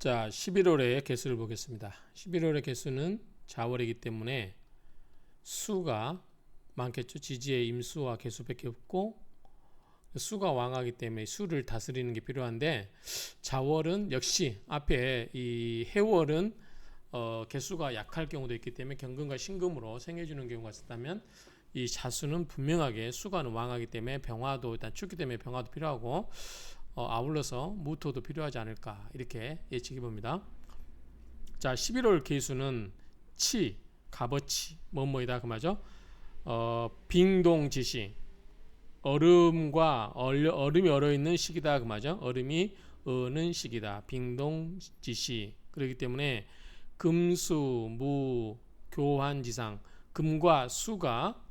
자, 11월의 개수를 보겠습니다. 11월의 개수는 자월이기 때문에 수가 많겠죠. 지지의 임수와 개수밖에 없고 수가 왕하기 때문에 수를 다스리는 게 필요한데 자월은 역시 앞에 이 해월은 개수가 약할 경우도 있기 때문에 경금과 신금으로 생해주는 경우가 있다면 이 자수는 분명하게 수가 왕하기 때문에 병화도 일단 춥기 때문에 병화도 필요하고 아울러서 무토도 필요하지 않을까 이렇게 예측해 봅니다. 자, 11월 개수는 치, 값어치, 뭐뭐이다 그 말이죠. 빙동지시, 얼음이 얼어 있는 시기다 그 말이죠. 얼음이 어는 시기다. 빙동지시. 그렇기 때문에 금수, 무, 교환지상, 금과 수가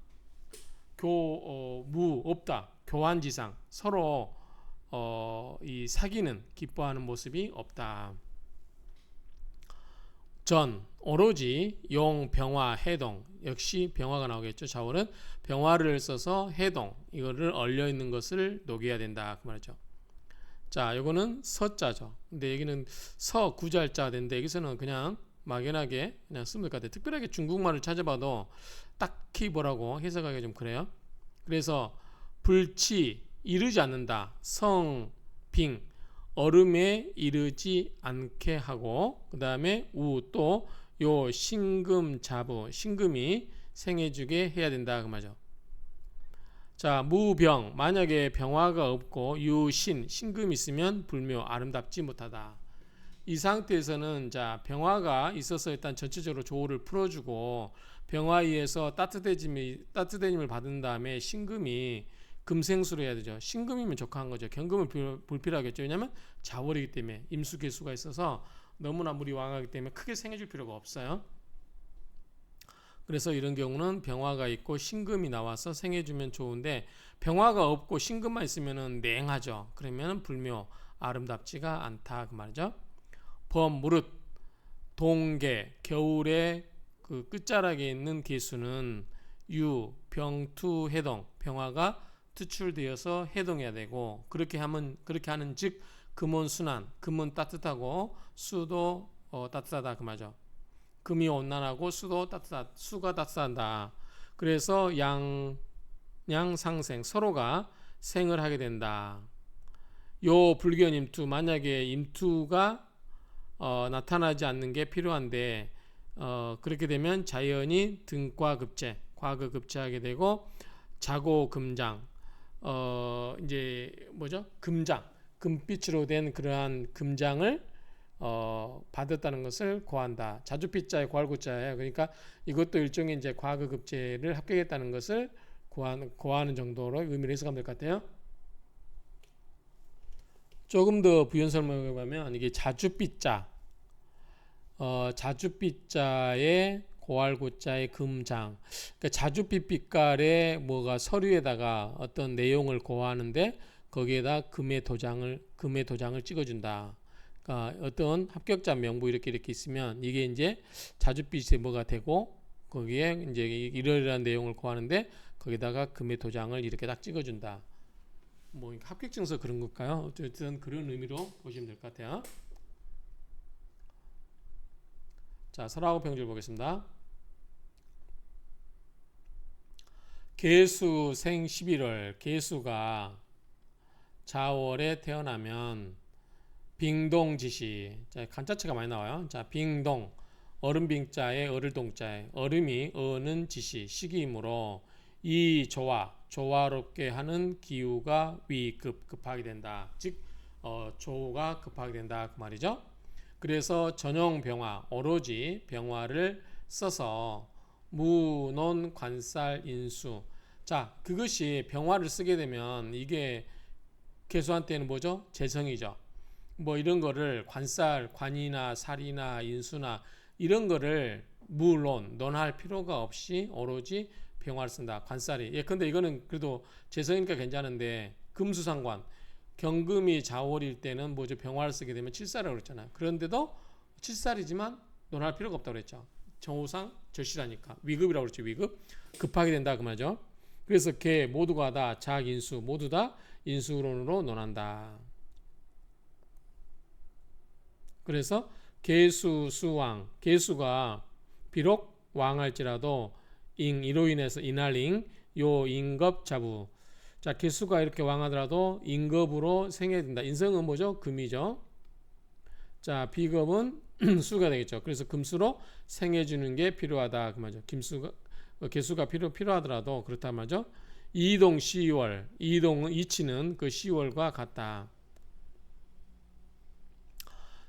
무 없다. 교환지상, 서로 이 사귀는 기뻐하는 모습이 없다. 전 오로지 용, 병화, 해동 역시 병화가 나오겠죠. 자월은 병화를 써서 해동 이거를 얼려 있는 것을 녹여야 된다 그 말이죠. 자, 요거는 서자죠. 근데 여기는 서 구자일자가 되는데 여기서는 그냥 막연하게 그냥 쓰면 될 것 같아요. 특별하게 중국말을 찾아봐도 딱히 뭐라고 해석하기가 좀 그래요. 그래서 불치 이르지 않는다. 성, 빙 얼음에 이르지 않게 하고 그 다음에 우 또 요 신금 자부 신금이 생해주게 해야 된다 그 말이죠. 자, 무병 만약에 병화가 없고 유신 신금이 있으면 불묘 아름답지 못하다. 이 상태에서는 자 병화가 있어서 일단 전체적으로 조우를 풀어주고 병화에 의해서 따뜻해짐을 받은 다음에 신금이 금생수로 해야 되죠. 신금이면 적합한 거죠. 경금은 불필요하겠죠. 왜냐하면 자월이기 때문에 임수개수가 있어서 너무나 물이 왕하기 때문에 크게 생해줄 필요가 없어요. 그래서 이런 경우는 병화가 있고 신금이 나와서 생해주면 좋은데 병화가 없고 신금만 있으면 냉하죠. 그러면 불묘 아름답지가 않다 그 말이죠. 범, 무릇, 동계, 겨울에 그 끝자락에 있는 개수는 유, 병투, 해동, 병화가 투출되어서 해동해야 되고 그렇게 하는 즉 금온 순환, 금은 따뜻하고 수도 따뜻하다 그 말이죠. 금이 온난하고 수가 따뜻하다. 그래서 양상생 서로가 생을 하게 된다. 요 불견 임투 만약에 임투가 나타나지 않는 게 필요한데 그렇게 되면 자연이 등과급제, 과거급제하게 되고 자고금장, 이제 뭐죠? 금장, 금빛으로 된 그러한 금장을 받았다는 것을 고한다. 자주피자의 고할구자예요. 그러니까 이것도 일종의 이제 과거급제를 합격했다는 것을 고하는 정도로 의미를 해석하면 될 것 같아요. 조금 더 부연 설명해 보면 이게 자주피자, 자주빛자의 고할고자의 금장. 그러니까 자주빛 빛깔의 뭐가 서류에다가 어떤 내용을 고하는데 거기에다 금의 도장을 찍어준다. 그러니까 어떤 합격자 명부 이렇게 있으면 이게 이제 자주빛의 뭐가 되고 거기에 이제 이러이러한 내용을 고하는데 거기다가 금의 도장을 이렇게 딱 찍어준다. 뭐 합격증서 그런 걸까요? 어쨌든 그런 의미로 보시면 될 것 같아요. 자, 설하고 평줄 보겠습니다. 개수 생 11월 개수가 자월에 태어나면 빙동지시. 자, 간자체가 많이 나와요. 자, 빙동 얼음빙자에 얼을동자에 얼음이 어는 지시 시기이므로 이 조화롭게 하는 기후가 급하게 된다. 즉 조가 급하게 된다 그 말이죠. 그래서 전용 병화 오로지 병화를 써서 무논 관살 인수. 자, 그것이 병화를 쓰게 되면 이게 개수한테는 뭐죠? 재성이죠. 뭐 이런 거를 관살, 관이나 살이나 인수나 이런 거를 논할 필요가 없이 오로지 병화를 쓴다. 관살이. 예, 근데 이거는 그래도 재성이니까 괜찮은데 금수상관 경금이 자월일 때는 뭐죠? 병화를 쓰게 되면 칠살이라고 그랬잖아요. 그런데도 칠살이지만 논할 필요가 없다고 그랬죠. 정호상 절실하니까 위급이라고 그랬죠. 위급 급하게 된다 그 말이죠. 그래서 개 모두가 다 작인수 모두 다 인수론으로 논한다. 그래서 계수 수왕, 계수가 비록 왕할지라도 이로 인해서 인할링 요 임급 자부. 자, 계수가 이렇게 왕하더라도 임급으로 생해야 된다. 인성은 뭐죠? 금이죠. 자, 비급은 수가 되겠죠. 그래서 금수로 생해 주는 게 필요하다 그 말이죠. 김수가 계수가 필요하더라도 그렇단 말이죠. 이동 10월, 이동 이치는 그 10월과 같다.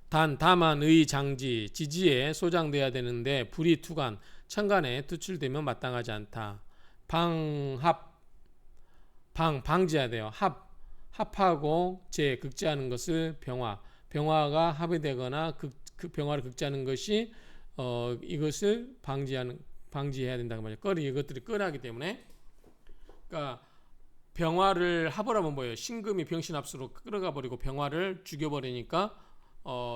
다만 의 장지 지지에 소장돼야 되는데 불이 투간 천간에 투출되면 마땅하지 않다. 방지해야 돼요. 합하고 극지하는 것을 병화가 합이 되거나 그 병화를 극지하는 것이 이것을 방지해야 된다 그 말이에요. 이것들이 끌하기 때문에 그러니까 병화를 합을 하면 뭐예요? 신금이 병신합수로 끌어가 버리고 병화를 죽여버리니까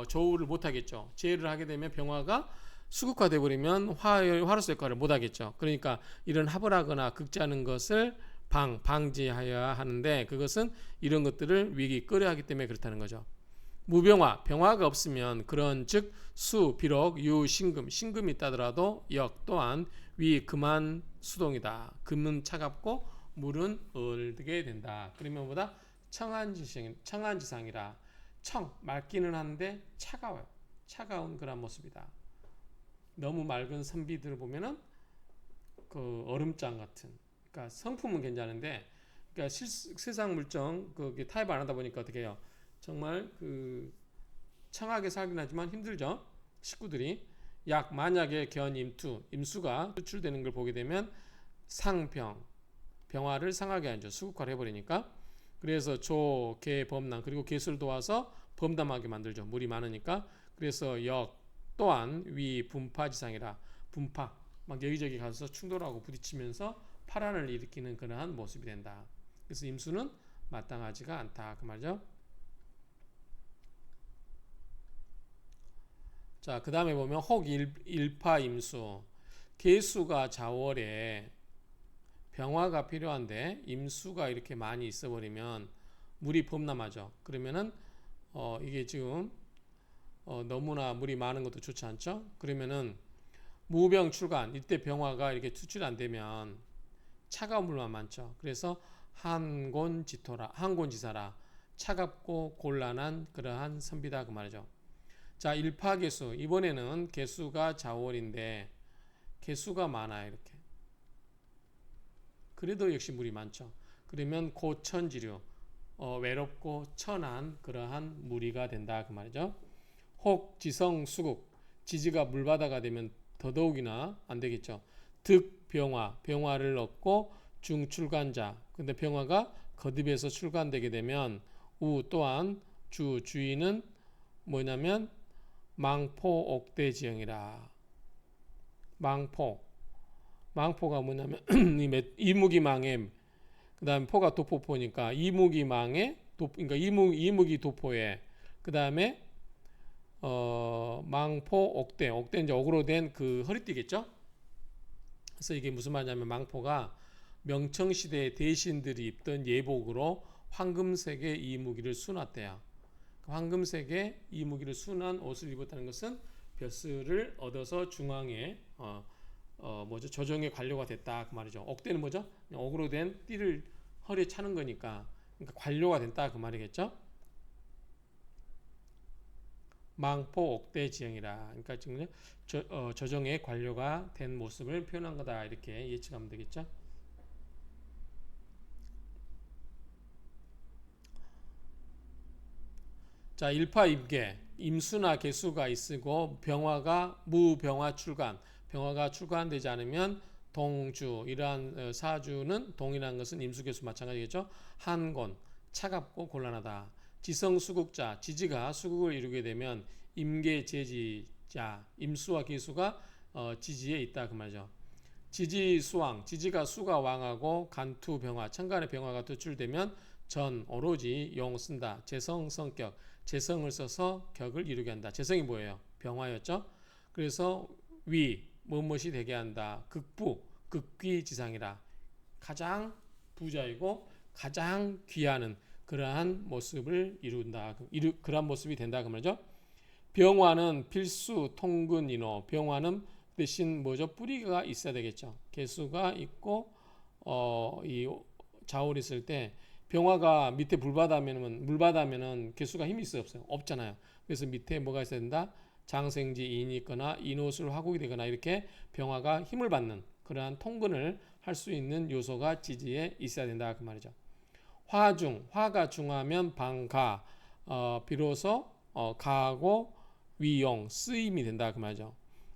조우를 못 하겠죠. 제를 하게 되면 병화가 수극화돼 버리면 화로서 역할을 못 하겠죠. 그러니까 이런 합을 하거나 극지하는 것을 방지하여야 하는데 그것은 이런 것들을 위기 끌어하기 때문에 그렇다는 거죠. 병화가 없으면 그런 즉 비록 신금이 있다더라도 역 또한 그만 수동이다. 금은 차갑고 물은 얼게 된다. 그러면 보다 청한지상이라 맑기는 한데 차가워요. 차가운 그런 모습이다. 너무 맑은 선비들을 보면은 그 얼음장 같은. 그러니까 성품은 괜찮은데, 그러니까 세상 물정 그 타협 안 하다 보니까 어떻게 해요? 정말 그 청하게 살긴 하지만 힘들죠. 식구들이 만약에 임수가 수출되는 걸 보게 되면 병화를 상하게 하죠. 수국화를 해버리니까. 그래서 범남 그리고 계수를 도와서 범담하게 만들죠. 물이 많으니까. 그래서 또한 분파지상이라 막 여기저기 가서 충돌하고 부딪히면서 파란을 일으키는 그러한 모습이 된다. 그래서 임수는 마땅하지가 않다 그 말이죠. 자, 그 다음에 보면 일파임수 계수가 자월에 병화가 필요한데 임수가 이렇게 많이 있어버리면 물이 범람하죠. 그러면은 이게 지금 너무나 물이 많은 것도 좋지 않죠. 그러면은 무병 출간 이때 병화가 이렇게 투출이 안 되면 차가운 물만 많죠. 그래서 한곤지사라 차갑고 곤란한 그러한 선비다 그 말이죠. 자, 일파계수 이번에는 계수가 자월인데 계수가 많아요. 이렇게 그래도 역시 물이 많죠. 그러면 고천지류 외롭고 천한 그러한 무리가 된다 그 말이죠. 혹 지성 수국 지지가 물바다가 되면 더더욱이나 안 되겠죠. 병화를 얻고 중출간자 근데 병화가 거듭에서 출간되게 되면 또한 주인은 뭐냐면 망포옥대지형이라. 망포가 뭐냐면 이무기망에 그 다음에 포가 도포포니까 이무기망에 그러니까 이무기 도포에 그 다음에 망포옥대 이제 옥으로 된 그 허리띠겠죠. 그래서 이게 무슨 말이냐면 망포가 명청시대의 대신들이 입던 예복으로 황금색의 이무기를 순았대요. 황금색의 이무기를 순한 옷을 입었다는 것은 벼슬을 얻어서 중앙에 조정의 관료가 됐다 그 말이죠. 옥대는 뭐죠? 옥으로 된 띠를 허리에 차는 거니까 그러니까 관료가 됐다 그 말이겠죠. 망포 옥대 지형이라 그러니까 지금 조정의 관료가 된 모습을 표현한 거다 이렇게 예측하면 되겠죠. 자, 일파임계 임수나 계수가 있고 무병화 병화가 출간되지 않으면 동주 이러한 사주는 동일한 것은 임수계수 마찬가지겠죠. 한곤 차갑고 곤란하다. 지성수국자 지지가 수국을 이루게 되면 임계제지자 임수와 계수가 지지에 있다 그 말이죠. 지지수왕 지지가 수가 왕하고 간투병화 천간의 병화가 도출되면 오로지 용 쓴다. 재성 성격 재성을 써서 격을 이루게 한다. 재성이 뭐예요? 병화였죠. 그래서 무엇이 되게 한다. 극귀지상이라 가장 부자이고 가장 귀하는 그러한 모습을 이룬다. 그러한 모습이 된다 그 말이죠. 병화는 필수 통근 인호. 병화는 대신 뭐죠? 뿌리가 있어야 되겠죠. 개수가 있고 이 자월이 있을 때 병화가 밑에 물바다면은 개수가 힘이 있어요, 없어요? 없잖아요. 그래서 밑에 뭐가 있어야 된다? 장생지 인이 있거나 인호술 화국이 되거나 이렇게 병화가 힘을 받는 그러한 통근을 할 수 있는 요소가 지지에 있어야 된다 그 말이죠. 화중, 화가 중하면 방가, 비로소 가하고 위용, 쓰임이 된다 그 말이죠.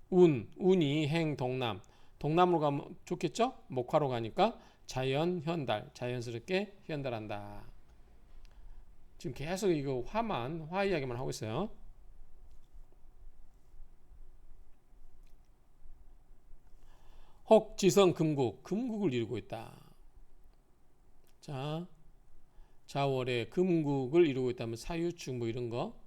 운이 행 동남, 동남으로 가면 좋겠죠? 목화로 가니까 자연 현달, 자연스럽게 현달한다. 지금 계속 이거 화 이야기만 하고 있어요. 혹 지성 금국, 금국을 이루고 있다. 자, 자월에 금국을 이루고 있다면 사유축 뭐 이런 거.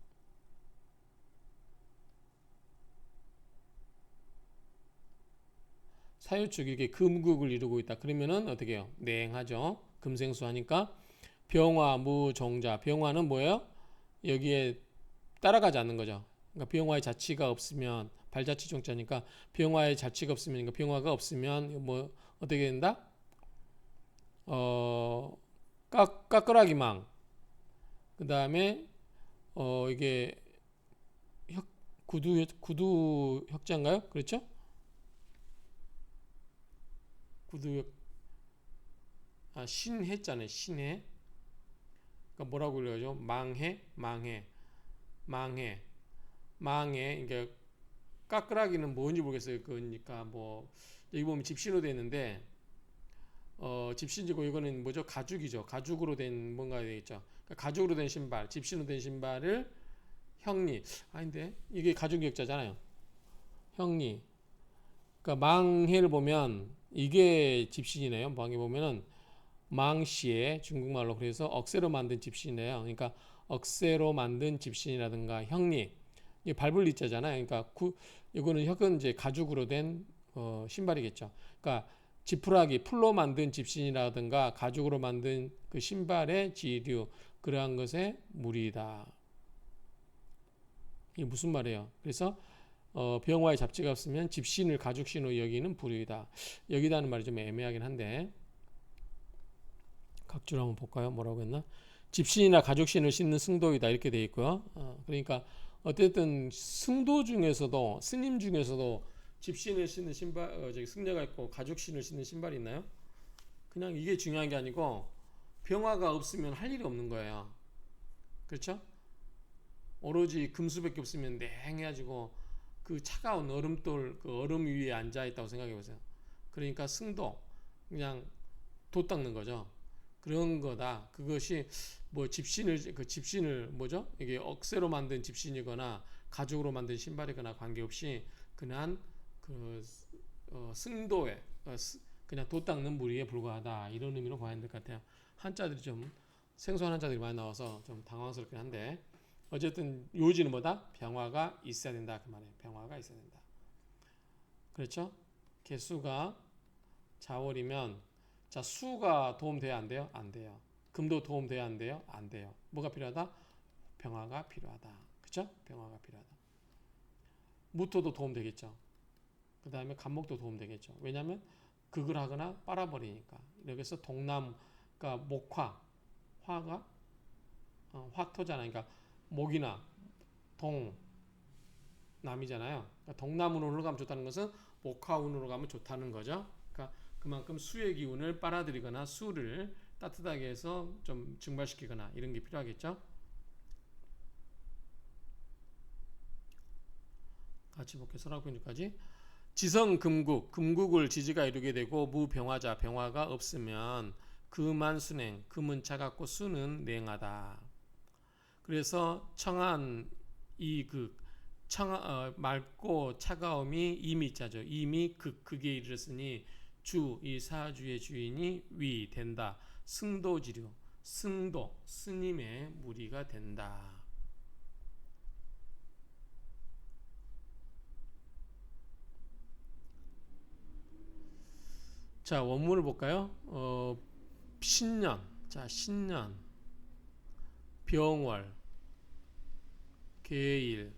사유축 이게 금국을 이루고 있다. 그러면은 어떻게 해요? 냉하죠. 금생수 하니까 병화 무종자. 병화는 뭐예요? 여기에 따라가지 않는 거죠. 그러니까 병화의 자치가 없으면 발자취 종자니까 병화의 자치가 없으면 그러니까 병화가 없으면 뭐 어떻게 된다? 어 까끌하기망. 그다음에 이게 구두 혁자인가요? 그렇죠? 구두 신해자네 신해. 그러니까 뭐라고 그러죠? 망해. 그러니까 까끌하기는 뭔지 모르겠어요. 그러니까 뭐 여기 보면 집신으로 되어 있는데 집신이고 이거는 뭐죠? 가죽이죠. 가죽으로 된 뭔가 되겠죠. 그러니까 가죽으로 된 신발, 집신으로 된 신발을 형리. 아닌데 이게 가죽 기억자잖아요. 형리. 그러니까 망해를 보면 이게 집신이네요. 망해 보면은 망시에 중국말로 그래서 억새로 만든 집신이에요. 그러니까 억새로 만든 집신이라든가 형리. 이게 발불리자잖아요. 그러니까 이거는 혁은 이제 가죽으로 된 신발이겠죠. 그러니까 지푸라기 풀로 만든 집신이라든가 가죽으로 만든 그 신발의 지류 그러한 것에 무리다. 이게 무슨 말이에요? 그래서 병화의 잡지가 없으면 집신을 가죽신으로 여기는 불의다. 여기다는 말이 좀 애매하긴 한데 각주를 한번 볼까요? 뭐라고 했나? 집신이나 가죽신을 신는 승도이다 이렇게 돼 있고요. 그러니까 어쨌든 승도 중에서도 스님 중에서도 집신을 신는 신발 승려가 있고 가죽신을 신는 신발이 있나요? 그냥 이게 중요한 게 아니고 병화가 없으면 할 일이 없는 거예요. 그렇죠? 오로지 금수밖에 없으면 냉해가지고 그 차가운 얼음돌 그 얼음 위에 앉아 있다고 생각해 보세요. 그러니까 승도 그냥 돛 닦는 거죠. 그런 거다. 그것이 뭐 집신을 뭐죠? 이게 억새로 만든 집신이거나 가죽으로 만든 신발이거나 관계없이 그냥 그 승도에 그냥 돛 닦는 무리에 불과하다 이런 의미로 봐야 될 것 같아요. 한자들이 좀 생소한 한자들이 많이 나와서 좀 당황스럽긴 한데 어쨌든 요지는 뭐다? 병화가 있어야 된다 그 말이에요. 병화가 있어야 된다. 그렇죠? 개수가 자월이면 자 수가 도움돼야 안 돼요? 안 돼요. 금도 도움돼야 안 돼요? 안 돼요. 뭐가 필요하다? 병화가 필요하다. 그렇죠? 병화가 필요하다. 무토도 도움되겠죠. 그 다음에 간목도 도움되겠죠. 왜냐하면 극을 하거나 빨아버리니까. 여기서 동남, 그러니까 목화, 화가 화토잖아요. 그러니까 목이나 동, 남이잖아요. 그러니까 동남운으로 가면 좋다는 것은 목화운으로 가면 좋다는 거죠. 그러니까 그만큼 수의 기운을 빨아들이거나 수를 따뜻하게 해서 좀 증발시키거나 이런 게 필요하겠죠. 같이 볼게요. 설학분유까지. 지성금국, 금국을 지지가 이루게 되고 무병화자, 병화가 없으면 금한순행, 금은 차갑고 수는 냉하다. 그래서 청한 이극, 맑고 차가움이 이미자죠. 이미 극에 이르렀으니 이 사주의 주인이 위 된다. 승도지류, 승도, 스님의 무리가 된다. 자, 원문을 볼까요? 신년, 자, 신년, 병월, 계일,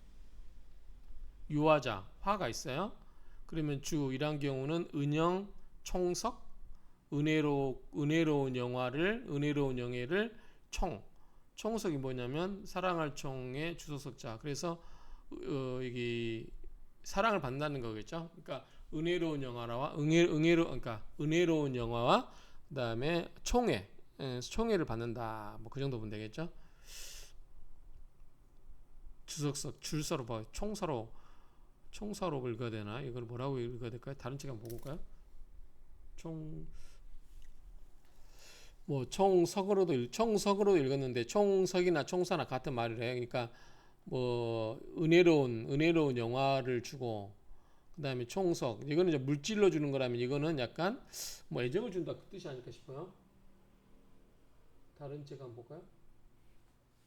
유화자 화가 있어요. 그러면 주 이란 경우는 은영 총석 은혜로운 영예를 총석이 뭐냐면 사랑할 총의 주소석자. 그래서 여기 사랑을 받는다는 거겠죠. 그러니까 은혜로운 영화와 그러니까 은혜로운 영화와 그다음에 총애를 받는다. 뭐 그 정도 보면 되겠죠. 주석석 줄서로 봐. 총서로 읽어야 되나? 이걸 뭐라고 읽어야 될까요? 다른 책 한번 보고 올까요? 총석으로도 읽었는데 총석이나 총사나 같은 말을 해요. 그러니까 뭐 은혜로운 영화를 주고 그다음에 총석 이거는 이제 물질로 주는 거라면 이거는 약간 뭐 애정을 준다 그 뜻이 아닐까 싶어요. 다른 책 한번 볼까요?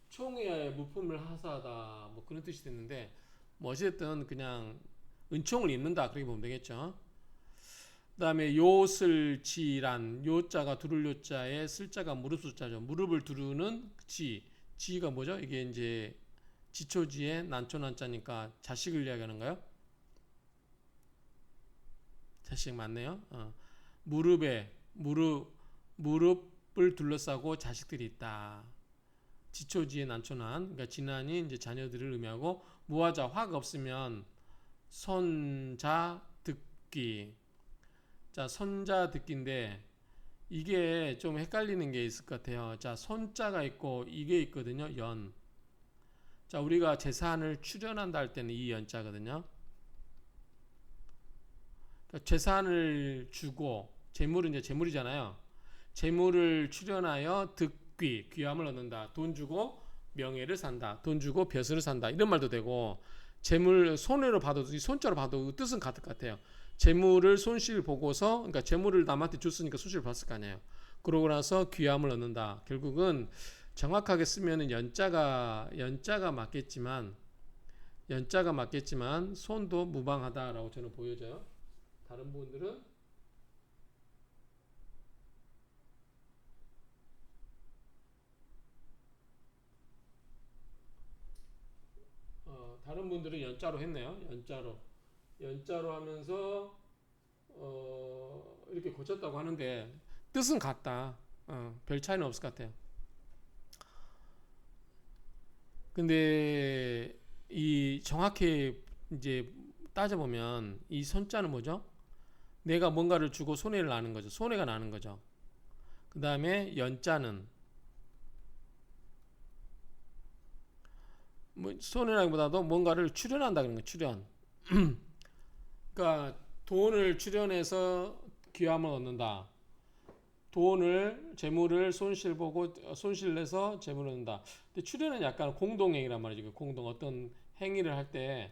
총에 물품을 하사하다 뭐 그런 뜻이 됐는데 뭐 어쨌든 그냥 은총을 입는다 그렇게 보면 되겠죠. 그다음에 요슬지란 요자가 두를 요자에 슬자가 무릎 숫자죠. 무릎을 두르는 지가 뭐죠? 이게 이제 지초지에 난초난자니까 자식을 이야기하는가요? 자식 맞네요. 무릎을 둘러싸고 자식들이 있다. 지초지에 난초난 그러니까 지난이 이제 자녀들을 의미하고 무화자 화가 없으면 손자 듣기. 자, 손자 듣기인데 이게 좀 헷갈리는 게 있을 것 같아요. 자, 손자가 있고 이게 있거든요. 연. 자, 우리가 재산을 출연한다 할 때는 이 연자거든요. 그러니까 재산을 주고 재물은 이제 재물이잖아요. 재물을 출연하여 귀함을 얻는다. 돈 주고 명예를 산다. 돈 주고 벼슬을 산다. 이런 말도 되고 재물 손으로 봐도 이 손자로 봐도 뜻은 같을 것 같아요. 재물을 손실 보고서 그러니까 재물을 남한테 줬으니까 손실 봤을 거 아니에요. 그러고 나서 귀함을 얻는다. 결국은 정확하게 쓰면은 연자가 맞겠지만 손도 무방하다라고 저는 보여져요. 다른 분들은 연자로 했네요. 연자로 하면서 이렇게 고쳤다고 하는데 뜻은 같다. 별 차이는 없을 것 같아요. 근데 이 정확히 이제 따져보면 이 손자는 뭐죠? 내가 뭔가를 주고 손해를 나는 거죠. 손해가 나는 거죠. 그 다음에 연자는 뭐 손해라기보다도 뭔가를 출연한다 그런 거 출연. 그러니까 돈을 출연해서 귀함을 얻는다. 재물을 손실내서 재물을 얻는다. 근데 출연은 약간 공동행위란 말이죠. 어떤 행위를 할 때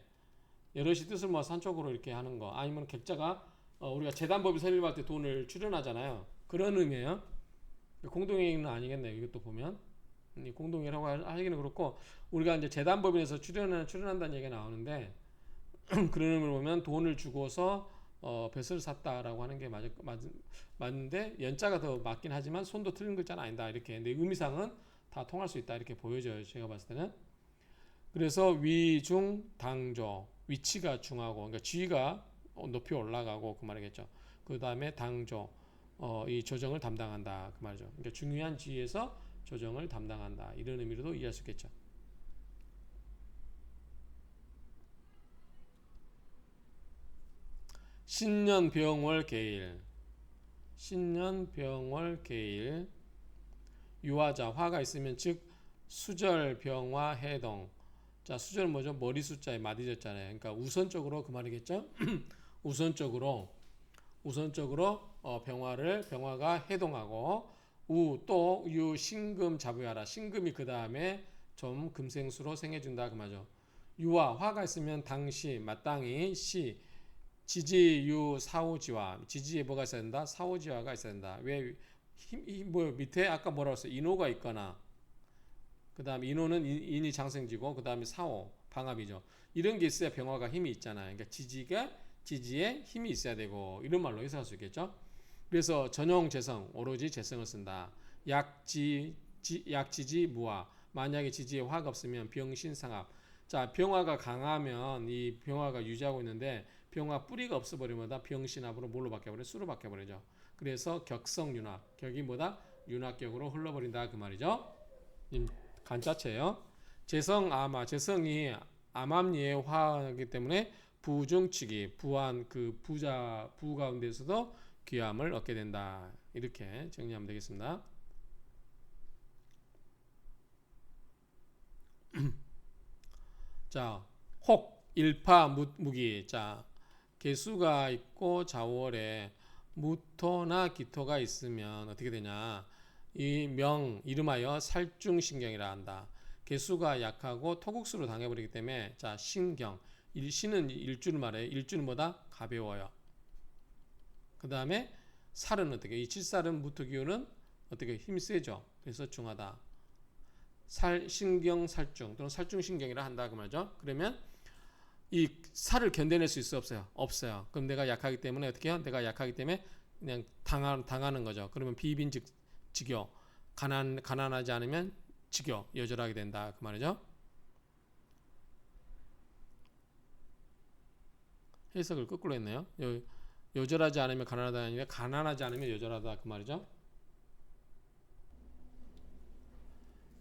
여럿이 뜻을 모아서 한쪽으로 이렇게 하는 거. 아니면 객자가 우리가 재단법이 설립할 때 돈을 출연하잖아요. 그런 의미예요. 공동행위는 아니겠네요. 이것도 보면 공동행위라고 하기는 그렇고 우리가 이제 재단법인에서 출연한다는 얘기가 나오는데 그런 의미로 보면 돈을 주고서 벼슬을 샀다라고 하는 게 맞는데 연자가 더 맞긴 하지만 손도 틀린 글자는 아니다 이렇게. 근데 의미상은 다 통할 수 있다 이렇게 보여져요. 제가 봤을 때는. 그래서 위중 당조 위치가 중하고 그러니까 지위가 높이 올라가고 그 말이겠죠. 그 다음에 당조 이 조정을 담당한다 그 말이죠. 그러니까 중요한 지위에서 조정을 담당한다 이런 의미로도 이해할 수 있겠죠. 신년 병월 개일 유화자 화가 있으면 즉 수절 병화 해동. 자, 수절은 뭐죠? 머리 숫자에 마디졌잖아요. 그러니까 우선적으로 그 말이겠죠. 우선적으로 병화가 해동하고 유 신금 자부하라. 신금이 그 다음에 좀 금생수로 생해준다 그 말이죠. 유화 화가 있으면 당시 마땅히 지지유 사오지화. 지지에 뭐가 있어야 된다? 사오지화가 있어야 된다. 왜 밑에 아까 뭐라고 했어요? 인호가 있거나 그 다음에 인호는 인이 장생지고 그 다음에 사오 방합이죠. 이런 게 있어야 병화가 힘이 있잖아요. 그러니까 지지에 힘이 있어야 되고 이런 말로 해석할 수 있겠죠. 그래서 전용 재성 오로지 재성을 쓴다. 약지지 무화. 만약에 지지에 화가 없으면 병신상합. 자, 병화가 강하면 이 병화가 유지하고 있는데 병화 뿌리가 없어버리면 병신합으로 뭘로 바뀌어버려? 수로 바뀌어버리죠. 그래서 격성윤합, 격이 뭐다? 윤합격으로 흘러버린다 그 말이죠. 간자체예요. 재성암화, 재성이 암암리의 화이기 때문에 부중치기, 부한 그 부자 부 가운데서도 귀함을 얻게 된다. 이렇게 정리하면 되겠습니다. 자, 혹 일파 무기. 자, 개수가 있고 좌월에 무토나 기토가 있으면 어떻게 되냐? 이 명 이름하여 살중신경이라 한다. 개수가 약하고 토국수로 당해버리기 때문에 자 신경 신은 일주를 말해요. 일주는 뭐다? 가벼워요. 그 다음에 살은 어떻게? 이 칠살은 무토기운은 어떻게? 힘이 세죠. 그래서 중하다. 신경 살중 또는 살중신경이라 한다 그 말이죠. 그러면 이 살을 견뎌낼 수 있어 없어요? 없어요. 그럼 내가 약하기 때문에 어떻게 해요? 내가 약하기 때문에 그냥 당하는 거죠. 그러면 비빈직지교 가난하지 않으면 직교 여절하게 된다 그 말이죠. 해석을 거꾸로 했네요. 여절하지 않으면 가난하다 아니라 가난하지 않으면 여절하다 그 말이죠.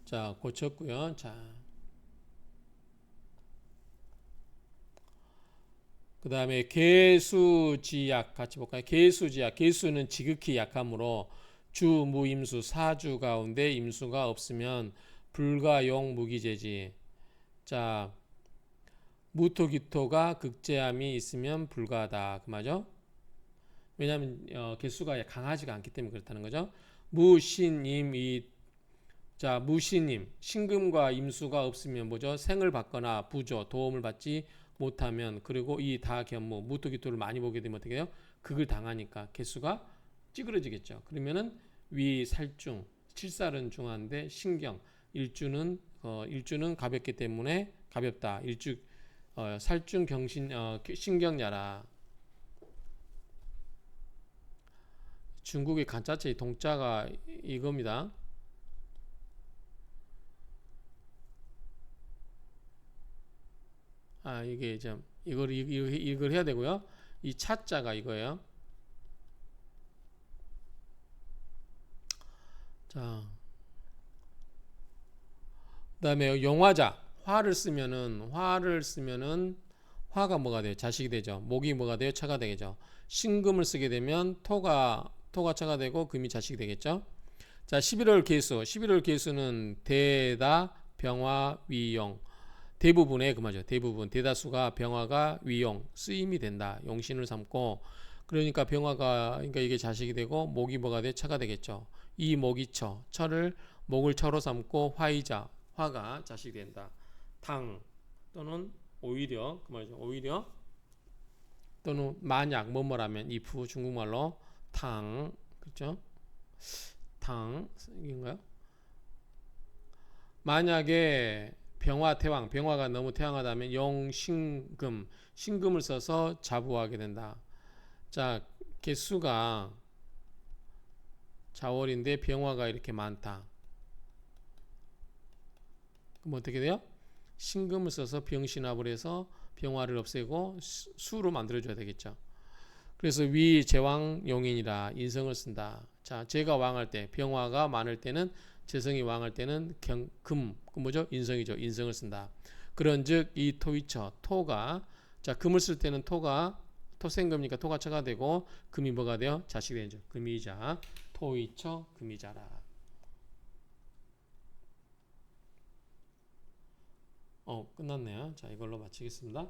자, 고쳤고요. 자, 그 다음에 개수지약 같이 볼까요? 개수지약, 개수는 지극히 약하므로 주무임수 사주 가운데 임수가 없으면 불가용 무기제지. 자, 무토기토가 극제함이 있으면 불가하다 그 말이죠. 왜냐하면 개수가 강하지가 않기 때문에 그렇다는 거죠. 무신임 자, 무신임 신금과 임수가 없으면 뭐죠? 생을 받거나 부조 도움을 받지 못하면 그리고 이 다견무 무토기토를 많이 보게 되면 어떻게 해요? 극을 당하니까 개수가 찌그러지겠죠. 그러면은 위살중 칠살은 중한데 신경 일주는 가볍기 때문에 가볍다. 살중 경신 신경야라. 중국의 간자체 동자가 이겁니다. 이게 좀 이걸 해야 되고요. 이 차자가 이거예요. 자, 그다음에 용화자 화를 쓰면은 화가 뭐가 돼요? 자식이 되죠. 목이 뭐가 돼요? 차가 되겠죠. 신금을 쓰게 되면 토가 차가 되고 금이 자식이 되겠죠. 자, 11월 개수는 대다 병화 위용 대부분의 그 말이죠. 대부분 대다수가 병화가 위용 쓰임이 된다. 용신을 삼고 그러니까 그러니까 이게 자식이 되고 목이 뭐가 돼? 차가 되겠죠. 이 목이 처를 목을 처로 삼고 화이자 화가 자식이 된다. 당 또는 오히려 그 말이죠. 오히려 또는 만약 뭐뭐라면 if 중국말로 당 그렇죠? 당인가요? 만약에 병화가 너무 태왕하다면 신금을 써서 자부하게 된다. 자, 개수가 자월인데 병화가 이렇게 많다. 그럼 어떻게 돼요? 신금을 써서 병신합을 해서 병화를 없애고 수로 만들어줘야 되겠죠. 그래서 위제왕용인이라 인성을 쓴다. 자, 제가 왕할 때 병화가 많을 때는 재성이 왕할 때는 금 뭐죠? 인성이죠. 인성을 쓴다. 그런즉 이 토가 자 금을 쓸 때는 토생금이니까 토가 처가 되고 금이 뭐가 돼요? 자식이 되죠. 금이자 토이처 금이자라. 끝났네요. 자, 이걸로 마치겠습니다.